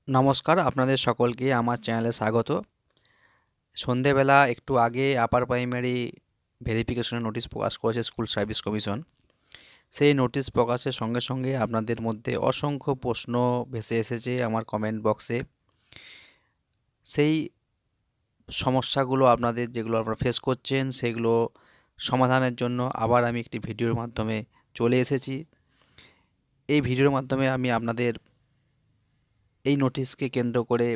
নমস্কার, আপনাদের সকলকে আমার চ্যানেলে স্বাগত। সন্ধেবেলা একটু আগে আপার প্রাইমারি ভেরিফিকেশনের নোটিশ প্রকাশ করেছে স্কুল সার্ভিস কমিশন। সেই নোটিশ প্রকাশের সঙ্গে সঙ্গে আপনাদের মধ্যে অসংখ্য প্রশ্ন ভেসে এসেছে আমার কমেন্ট বক্সে। সেই সমস্যাগুলো আপনাদের যেগুলো আপনারা ফেস করছেন সেগুলো সমাধানের জন্য আবার আমি একটি ভিডিওর মাধ্যমে চলে এসেছি। এই ভিডিওর মাধ্যমে আমি আপনাদের এই নোটিশকে কেন্দ্র করে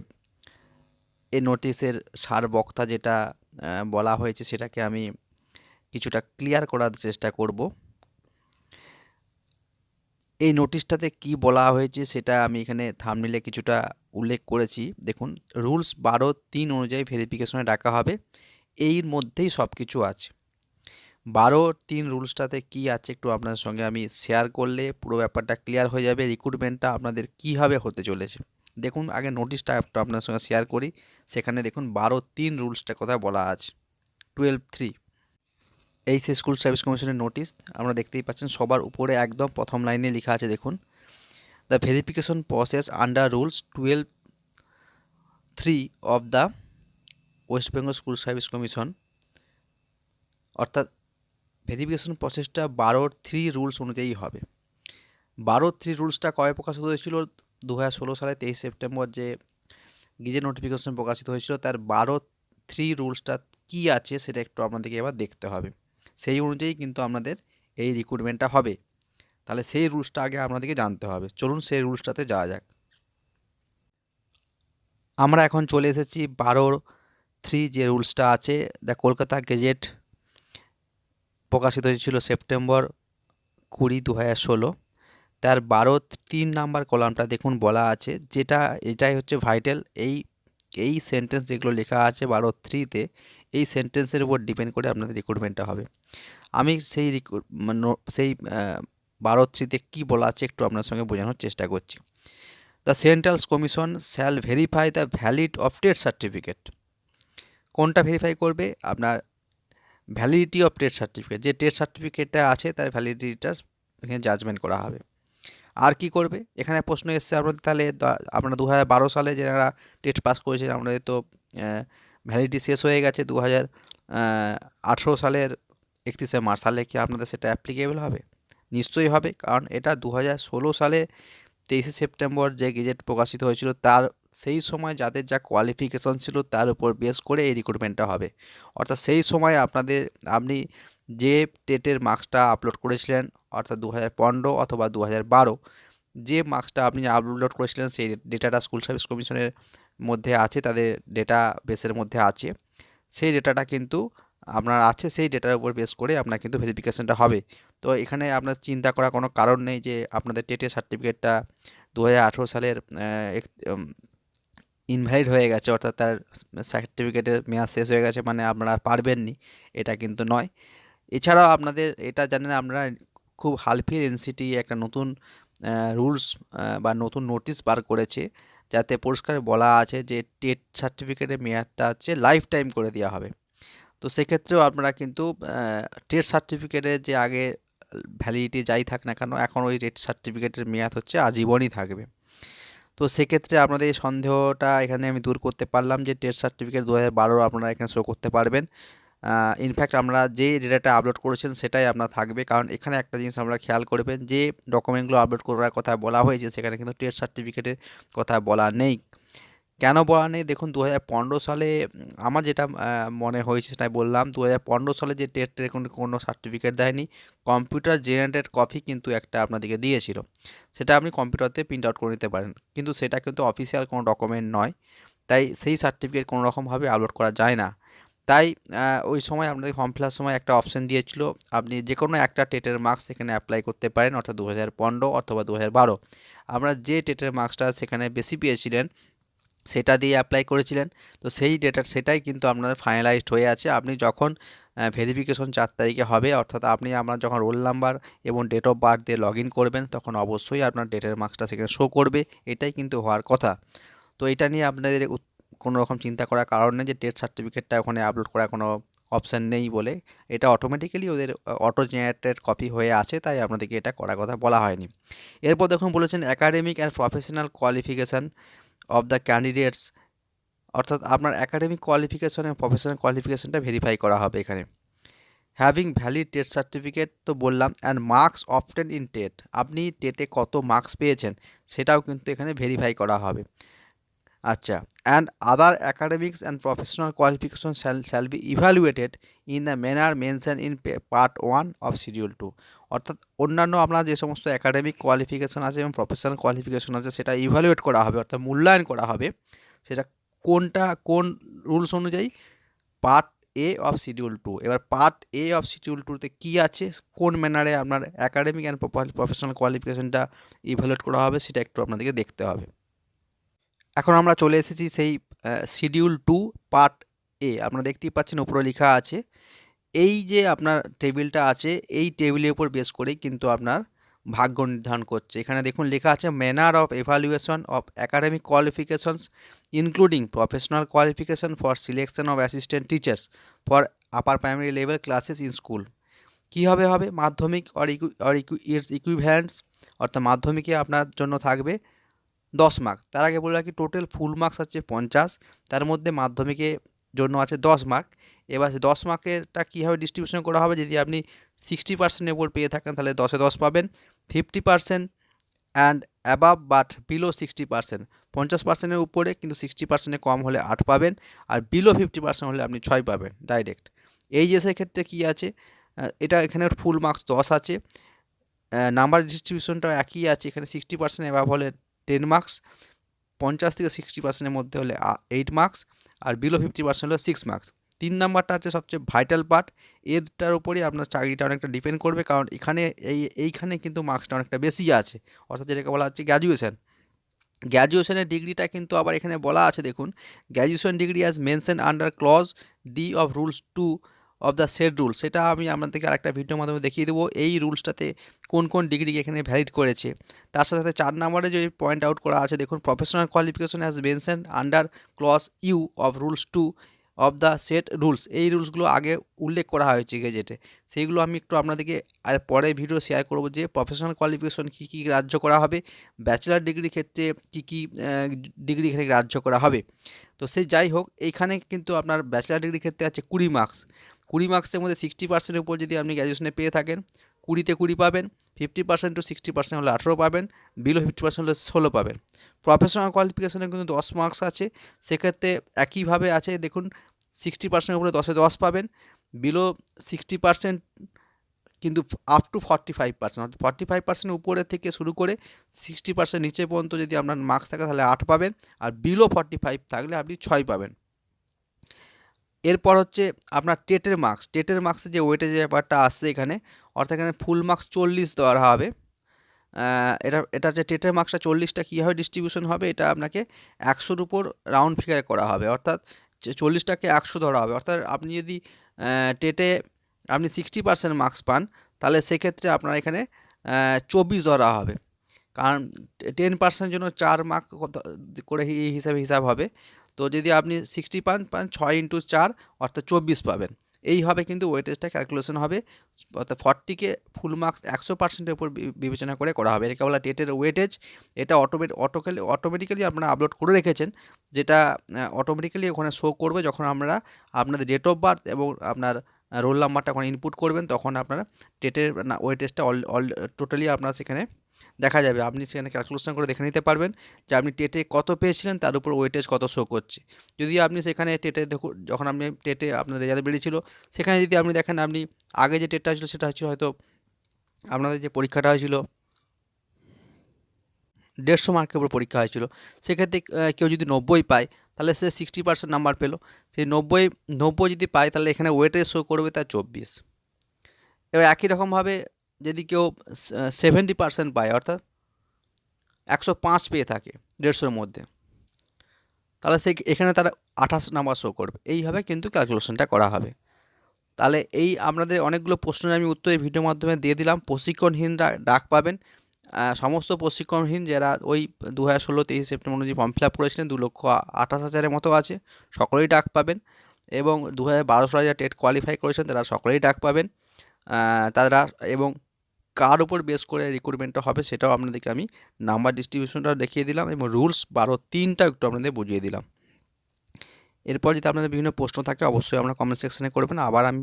এই নোটিশের সারবক্তা যেটা বলা হয়েছে সেটাকে আমি কিছুটা ক্লিয়ার করার চেষ্টা করব। এই নোটিশটাতে কি বলা হয়েছে সেটা আমি এখানে থাম্বনেইলে কিছুটা উল্লেখ করেছি। দেখুন, রুলস 12(3) অনুযায়ী ভেরিফিকেশনে ডাকা হবে। এর মধ্যেই সব কিছু আছে। 12(3) রুলসটাতে কি আছে একটু আপনাদের সঙ্গে আমি শেয়ার করলে পুরো ব্যাপারটা ক্লিয়ার হয়ে যাবে। রিক্রুটমেন্টটা আপনাদের কীভাবে হতে চলেছে। দেখুন, আগে নোটিশটা একটু আপনার সঙ্গে শেয়ার করি। সেখানে দেখুন 12(3) রুলসটার কথা বলা আছে। 12(3) এই সে স্কুল সার্ভিস কমিশনের নোটিশ আমরা দেখতেই পাচ্ছেন, সবার উপরে একদম প্রথম লাইনে লেখা আছে। দেখুন, the verification process under rules 12(3) of the West Bengal school service commission, অর্থাৎ ভেরিফিকেশন প্রসেসটা 12(3) রুলস অনুযায়ী হবে। 12(3) রুলসটা কবে প্রকাশিত হয়েছিল? 2016 সালে 23 সেপ্টেম্বর যে গেজেট নোটিফিকেশন প্রকাশিত হয়েছিল, তার 12(3) রুলসটা কী আছে সেটা একটু আপনাদেরকে এবার দেখতে হবে। সেই অনুযায়ী কিন্তু আপনাদের এই রিক্রুটমেন্টটা হবে। তাহলে সেই রুলসটা আগে আপনাদেরকে জানতে হবে। চলুন সেই রুলসটাতে যাওয়া যাক। আমরা এখন চলে এসেছি 12(3) যে রুলসটা আছে, দ্য কলকাতা গেজেট প্রকাশিত হয়েছিল সেপ্টেম্বর 20, 2016। তার 12(3) নাম্বার কলামটা দেখুন বলা আছে, এটাই হচ্ছে ভাইটাল। এই সেন্টেন্স যেগুলো লেখা আছে 12(3)তে, এই সেন্টেন্সের উপর ডিপেন্ড করে আপনাদের রিক্রুটমেন্টটা হবে। আমি সেই 12(3)তে কী বলা আছে একটু আপনার সঙ্গে বোঝানোর চেষ্টা করছি। The central commission shall verify the valid of TET certificate. কোনটা ভেরিফাই করবে? আপনার ভ্যালিডিটি অফ টেট সার্টিফিকেট। যে টেট সার্টিফিকেটটা আছে তার ভ্যালিডিটিটা এখানে জাজমেন্ট করা হবে। আর কি করবে? এখানে প্রশ্ন এসছে আপনাদের, তাহলে আপনারা 2012 সালে যারা টেট পাস করেছেন আপনাদের তো ভ্যালিডিটি শেষ হয়ে গেছে 2018 সালের 31শে মার্চ। তাহলে কি আপনাদের সেটা অ্যাপ্লিকেবল হবে? নিশ্চয়ই হবে, কারণ এটা 2016 সালে 23শে সেপ্টেম্বর যে গেজেট প্রকাশিত হয়েছিল, তার সেই সময় যাদের যা কোয়ালিফিকেশন ছিল তার উপর বেস করে এই রিক্রুটমেন্টটা হবে। অর্থাৎ সেই সময় আপনি যে টেটের মার্কসটা আপলোড করেছিলেন, অর্থাৎ 2015 অথবা 2012, যে মার্কসটা আপনি আপলোড করেছিলেন সেই ডেটাটা স্কুল সার্ভিস কমিশনের মধ্যে আছে, তাদের ডেটা বেসের মধ্যে আছে। সেই ডেটাটা কিন্তু আপনার আছে, সেই ডেটার উপর বেস করে আপনার কিন্তু ভেরিফিকেশনটা হবে। তো এখানে আপনার চিন্তা করার কোনো কারণ নেই যে আপনাদের টেটের সার্টিফিকেটটা 2018 সালের ইনভ্যালিড হয়ে গেছে, অর্থাৎ তার সার্টিফিকেটের মেয়াদ শেষ হয়ে গেছে মানে আপনারা পারবেননি, এটা কিন্তু নয়। এছাড়াও আপনাদের এটা জানেন, আপনারা খুব হালফির এনসিটি একটা নতুন রুলস বা নতুন নোটিশ বার করেছে, যাতে পরিষ্কার বলা আছে যে টেট সার্টিফিকেটের মেয়াদটা হচ্ছে লাইফ টাইম করে দেওয়া হবে। তো সেক্ষেত্রেও আপনারা কিন্তু টেট সার্টিফিকেটের যে আগে ভ্যালিডিটি যাই থাক না কেন, এখন ওই টেট সার্টিফিকেটের মেয়াদ হচ্ছে আজীবনই থাকবে। তো সেক্ষেত্রে আপনাদের এই সন্দেহটা এখানে আমি দূর করতে পারলাম যে টেট সার্টিফিকেট 2012 আপনারা এখানে শো করতে পারবেন। ইনফ্যাক্ট আমরা যে ডেটাটা আপলোড করেছেন সেটাই আপনার থাকবে, কারণ এখানে একটা জিনিস আমরা খেয়াল করবেন যে ডকুমেন্টগুলো আপলোড করার কথা বলা হয়েছে সেখানে কিন্তু টেট সার্টিফিকেটের কথা বলা নেই। কেন বলা নেই? দেখুন, 2015 সালে আমার যেটা মনে হয়েছে সেটাই বললাম। 2015 সালে যে টেটের কোনো সার্টিফিকেট দেয়নি, কম্পিউটার জেনারেটেড কপি কিন্তু একটা আপনাদেরকে দিয়েছিল। সেটা আপনি কম্পিউটারতে প্রিন্ট আউট করে নিতে পারেন, কিন্তু সেটা কিন্তু অফিসিয়াল কোনো ডকুমেন্ট নয়। তাই সেই সার্টিফিকেট কোনো রকমভাবে আপলোড করা যায় না। তাই ওই সময় আপনাদের ফর্ম ফিল আপের সময় একটা অপশন দিয়েছিল, আপনি যে কোনো একটা টেটের মার্কস সেখানে অ্যাপ্লাই করতে পারেন, অর্থাৎ 2015 অথবা 2012। আপনারা যে টেটের মার্কসটা সেখানে বেশি পেয়েছিলেন সেটা দিয়ে অ্যাপ্লাই করেছিলেন। তো সেই সেটাই কিন্তু আপনাদের ফাইনালাইজড হয়ে আছে। আপনি যখন ভেরিফিকেশন 4 তারিখে হবে, অর্থাৎ আপনার যখন রোল নাম্বার এবং ডেট অফ বার্থ দিয়ে লগ ইন করবেন, তখন অবশ্যই আপনার ডেটের মার্কসটা সেখানে শো করবে। এটাই কিন্তু হওয়ার কথা। তো এটা নিয়ে আপনাদের কোনো রকম চিন্তা করার কারণ নেই যে টেট সার্টিফিকেটটা ওখানে আপলোড করার কোনো অপশান নেই বলে। এটা অটোমেটিক্যালি ওদের অটো জেনারেটেড কপি হয়ে আছে, তাই আপনাদেরকে এটা করার কথা বলা হয়নি। এরপর দেখুন বলেছেন academic and professional qualification of the candidates, অর্থাৎ আপনার একাডেমিক কোয়ালিফিকেশন এবং প্রফেশনাল কোয়ালিফিকেশনটা ভেরিফাই করা হবে এখানে। হ্যাভিং ভ্যালিড টেট সার্টিফিকেট তো বললাম, and marks obtain in TET, আপনি টেটে কত মার্কস পেয়েছেন সেটাও কিন্তু এখানে ভেরিফাই করা হবে। আচ্ছা, and other academics and professional qualification shall be evaluated in the manner mention in part 1 of schedule 2, অর্থাৎ অন্যান্য আপনার যে সমস্ত একাডেমিক কোয়ালিফিকেশন আছে এবং প্রফেশনাল কোয়ালিফিকেশন আছে সেটা ইভ্যালুয়েট করা হবে, অর্থাৎ মূল্যায়ন করা হবে। সেটা কোন রুলস অনুযায়ী? Part A of schedule 2। এবার পার্ট এ অফ শিডিউল 2তে কী আছে, কোন ম্যানারে আপনার একাডেমিক অ্যান্ড প্রফেশনাল কোয়ালিফিকেশনটা ইভ্যালুয়েট করা হবে সেটা একটু আপনাদেরকে দেখতে হবে। এখন আমরা চলে এসেছি সেই শিডিউল 2 পার্ট এ। আপনারা দেখতেই পাচ্ছেন উপরে লেখা আছে, এই যে আপনার টেবিলটা আছে এই টেবিলের উপর বেস করেই কিন্তু আপনার ভাগ্য নির্ধারণ করছে। এখানে দেখুন লেখা আছে manner of evaluation of academic qualifications including professional qualification for selection of assistant teachers for upper primary level classes in school. কীভাবে হবে? মাধ্যমিক অর ইটস ইকুইভ্যালেন্টস, অর্থাৎ মাধ্যমিকে আপনার জন্য থাকবে 10 মার্ক। তার আগে বলে রাখি টোটাল ফুল মার্কস আছে 50, তার মধ্যে মাধ্যমিকের জন্য আছে 10 মার্ক। এবার 10 মার্কেরটা কীভাবে ডিস্ট্রিবিউশন করা হবে? যদি আপনি 60% উপর পেয়ে থাকেন তাহলে 10-এ 10 পাবেন, 50% অ্যান্ড অ্যাবাভ বাট বিলো 60%, 50%-এর উপরে কিন্তু 60%-এর কম হলে 8 পাবেন, আর বিলো 50% হলে আপনি 6 পাবেন ডাইরেক্ট। এইচএসের ক্ষেত্রে কী আছে? এটা এখানে ফুল মার্কস 10 আছে, নাম্বার ডিস্ট্রিবিউশনটাও একই আছে, এখানে 60% অ্যাবাভ হলে 10 মার্কস, 50 থেকে 60%-এর মধ্যে হলে 8 মার্কস, আর বিলো 50% হলে 6 মার্কস। 3 নাম্বারটা হচ্ছে সবচেয়ে ভাইটাল পার্ট, এরটার উপরেই আপনার চাকরিটা অনেকটা ডিপেন্ড করবে, কারণ এইখানে কিন্তু মার্কসটা অনেকটা বেশি আছে, অর্থাৎ যেটাকে বলা হচ্ছে গ্র্যাজুয়েশন। গ্র্যাজুয়েশনের ডিগ্রিটা কিন্তু আবার এখানে বলা আছে, দেখুন, graduation degree as mentioned under clause D of rules 2 of the set rule, সেটা আমি আপনাদেরকে আরেকটা ভিডিওর মাধ্যমে দেখিয়ে দেবো এই রুলসটাতে কোন কোন ডিগ্রি এখানে ভ্যালিড করেছে। তার সাথে সাথে 4 নম্বরে যে পয়েন্ট আউট করা আছে, দেখুন, professional qualification as mentioned under clause U of rules 2 of the set rules, এই রুলসগুলো আগে উল্লেখ করা হয়েছে গেজেটে, সেইগুলো আমি একটু আপনাদেরকে আর পরে ভিডিও শেয়ার করব, যে প্রফেশনাল কোয়ালিফিকেশন কী কী গ্রাহ্য করা হবে, ব্যাচেলার ডিগ্রির ক্ষেত্রে কী কী ডিগ্রি এখানে গ্রাহ্য করা হবে। তো সেই যাই হোক, এইখানে কিন্তু আপনার ব্যাচেলার ডিগ্রির ক্ষেত্রে আছে 20 মার্কস, 20 মার্কসের মধ্যে 60%-এর উপর যদি আপনি গ্র্যাজুয়েশনে পেয়ে থাকেন 20-তে 20 পাবেন, 50% টু 60% হলে 18 পাবেন, বিলো 50% হলে 16 পাবেন। প্রফেশনাল কোয়ালিফিকেশনে কিন্তু 10 মার্কস আছে, সেক্ষেত্রে একইভাবে আছে, দেখুন, 60%-এর উপরে 10-এ 10 পাবেন, বিলো 60% কিন্তু আপ টু 45%, অর্থাৎ 45% উপরে থেকে শুরু করে 60% নিচে পর্যন্ত যদি আপনার মার্কস থাকে তাহলে 8 পাবেন, আর বিলো 45 থাকলে আপনি 6 পাবেন। এরপর হচ্ছে আপনার টেটের মার্কসের যে ওয়েটেজের ব্যাপারটা আসছে এখানে, অর্থাৎ এখানে ফুল মার্কস 40 দেওয়া হবে। এটা যে টেটের মার্কসটা 40টা কীভাবে ডিস্ট্রিবিউশন হবে, এটা আপনাকে 100-র উপর রাউন্ড ফিগারে করা হবে, অর্থাৎ 40টাকে 100 ধরা হবে, অর্থাৎ আপনি যদি টেটে আপনি 60% মার্কস পান তাহলে সেক্ষেত্রে আপনার এখানে 24 ধরা হবে, কারণ 10% জন্য 4 মার্ক করে এই হিসাব হবে। তো যদি আপনি 60 পান 6 × 4 অর্থাৎ 24 পাবেন। এইভাবে কিন্তু ওয়েটেজটা ক্যালকুলেশন হবে, অর্থাৎ 40কে ফুল মার্কস 100%-এর উপর বিবেচনা করে করা হবে। এটাকে বলা টেটের ওয়েটেজ। এটা অটোমেটিক্যালি আপনারা আপলোড করে রেখেছেন, যেটা অটোমেটিক্যালি ওখানে শো করবে যখন আমরা আপনাদের ডেট অফ বার্থ এবং আপনার রোল নাম্বারটা ওখানে ইনপুট করবেন, তখন আপনারা টেটের ওয়েটেজটা টোটালি আপনারা সেখানে দেখা যাবে। আপনি সেখানে ক্যালকুলেশন করে দেখে নিতে পারবেন যে আপনি টেটে কত পেয়েছিলেন, তার উপর ওয়েটেজ কত শো করছে। যদি আপনি সেখানে টেটে দেখুন, যখন আপনি টেটে আপনার রেজাল্ট বেরিয়েছিল, সেখানে যদি আপনি দেখেন আপনি আগে যে টেটটা ছিল সেটা হচ্ছে হয়তো আপনাদের যে পরীক্ষাটা হয়েছিল 150 মার্কের উপর পরীক্ষা হয়েছিল, সেক্ষেত্রে কেউ যদি 90 পায় তাহলে সে 60% নাম্বার পেল। সেই 90 যদি পায় তাহলে এখানে ওয়েটেজ শো করবে তার 24। এবার একই রকমভাবে যদি কেউ 70% পায়, অর্থাৎ 105 পেয়ে থাকে 150-র মধ্যে, তাহলে এখানে তারা 28 নাম্বার শো করবে। এইভাবে কিন্তু ক্যালকুলেশনটা করা হবে। তাহলে এই আপনাদের অনেকগুলো প্রশ্নের আমি উত্তর এই ভিডিওর মাধ্যমে দিয়ে দিলাম। প্রশিক্ষণহীনরা ডাক পাবেন, সমস্ত প্রশিক্ষণহীন যারা ওই 2016-23 সেপ্টেম্বর অনুযায়ী ফর্ম ফিল আপ করেছিলেন 2,28,000-এর মতো আছে, সকলেই ডাক পাবেন। এবং 2012 সালে যারা টেট কোয়ালিফাই করেছেন তারা সকলেই ডাক পাবেন। তারা এবং কার উপর বেস করে রিক্রুটমেন্টটা হবে সেটাও আপনাদেরকে আমি নাম্বার ডিস্ট্রিবিউশনটাও দেখিয়ে দিলাম এবং রুলস 12(3)টাও একটু আপনাদের বুঝিয়ে দিলাম। এরপর যদি আপনাদের বিভিন্ন প্রশ্ন থাকে অবশ্যই আপনারা কমেন্ট সেকশনে করবেন, আবার আমি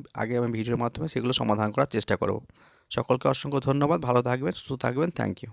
ভিডিওর মাধ্যমে সেগুলো সমাধান করার চেষ্টা করব। সকলকে অসংখ্য ধন্যবাদ, ভালো থাকবেন, সুস্থ থাকবেন, থ্যাংক ইউ।